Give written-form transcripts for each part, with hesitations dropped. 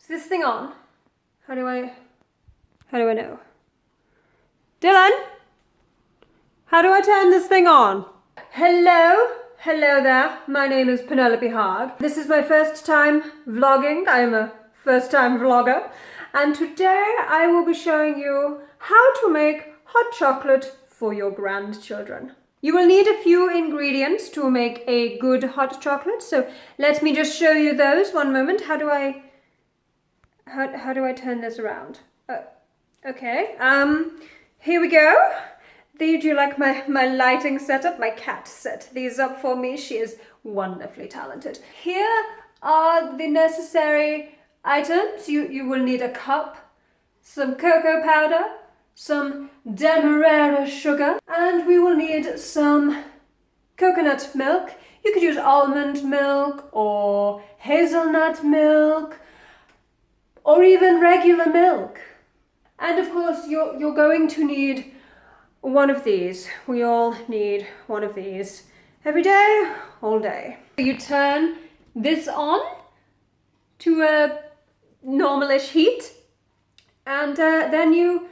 Is this thing on? How do I know? Dylan? How do I turn this thing on? Hello? Hello there. My name is Penelope Haag. This is my first time vlogging. I'm a first time vlogger. And today I will be showing you how to make hot chocolate for your grandchildren. You will need a few ingredients to make a good hot chocolate. So let me just show you those. One moment. How do I turn this around? Okay. Here we go. Do you like my lighting setup? My cat set these up for me. She is wonderfully talented. Here are the necessary items. You will need a cup, some cocoa powder, some demerara sugar, and we will need some coconut milk. You could use almond milk or hazelnut milk or even regular milk. And of course you're going to need one of these. We all need one of these every day, all day. You turn this on to a normalish heat, and then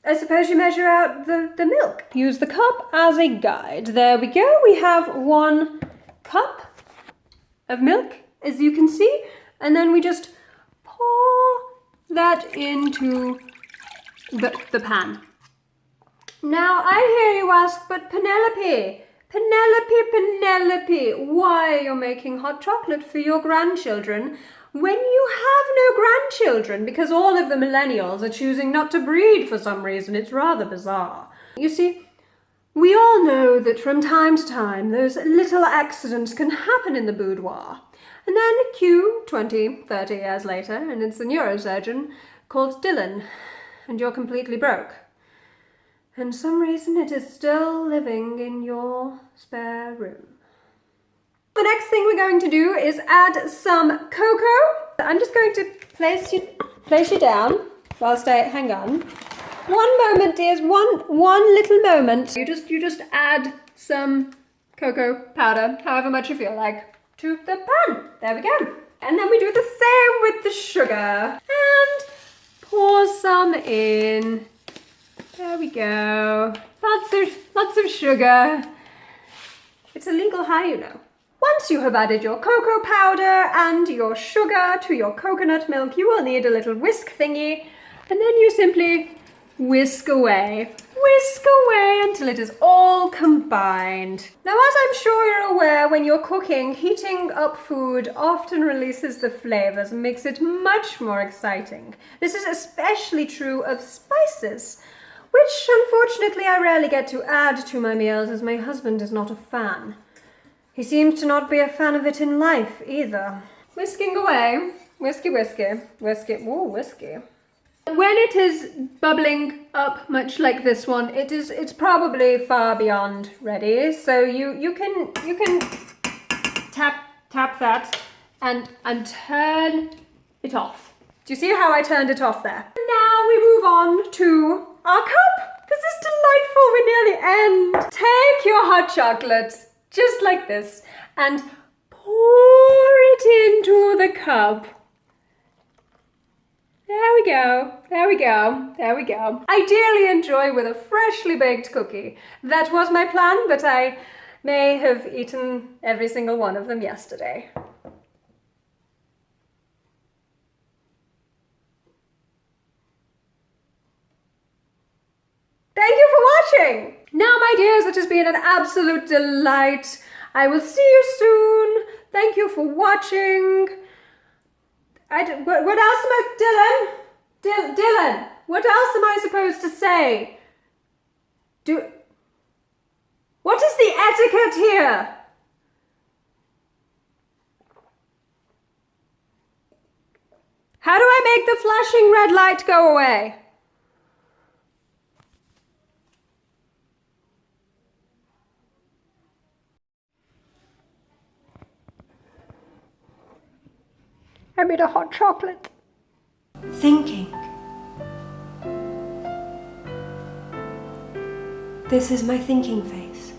I suppose you measure out the milk. Use the cup as a guide. There we go. We have 1 cup of milk, as you can see, and then we just pour that into the pan. Now, I hear you ask, but Penelope, why you're making hot chocolate for your grandchildren when you have no grandchildren? Because all of the millennials are choosing not to breed for some reason. It's rather bizarre. You see, we all know that from time to time, those little accidents can happen in the boudoir. And then cue 20, 30 years later, and it's a neurosurgeon called Dylan, and you're completely broke. And some reason it is still living in your spare room. The next thing we're going to do is add some cocoa. I'm just going to place you down whilst I hang on. One moment, dears, one little moment. You just add some cocoa powder, however much you feel like, to the pan. There we go. And then we do the same with the sugar. And pour some in. There we go. Lots of sugar. It's a legal high, you know. Once you have added your cocoa powder and your sugar to your coconut milk, you will need a little whisk thingy, and then you simply whisk away until it is all combined. Now, as I'm sure you're aware, when you're cooking, heating up food often releases the flavors and makes it much more exciting. This is especially true of spices, which unfortunately I rarely get to add to my meals as my husband is not a fan. He seems to not be a fan of it in life either. Whisking away, whiskey, ooh, whiskey. When it is bubbling up much like this one, it's probably far beyond ready. So you can tap that and turn it off. Do you see how I turned it off there? Now we move on to our cup. This is delightful. We're near the end. Take your hot chocolate, just like this, and pour it into the cup. There we go, there we go, there we go. Ideally enjoy with a freshly baked cookie. That was my plan, but I may have eaten every single one of them yesterday. Thank you for watching! Now, my dears, it has been an absolute delight. I will see you soon. Thank you for watching. What else am I, Dylan, what else am I supposed to say? What is the etiquette here? How do I make the flashing red light go away? I made a hot chocolate. Thinking. This is my thinking face.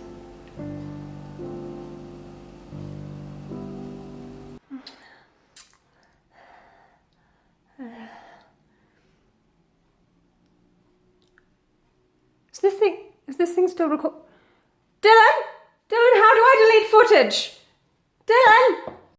Is this thing still Dylan? Dylan, how do I delete footage? Dylan!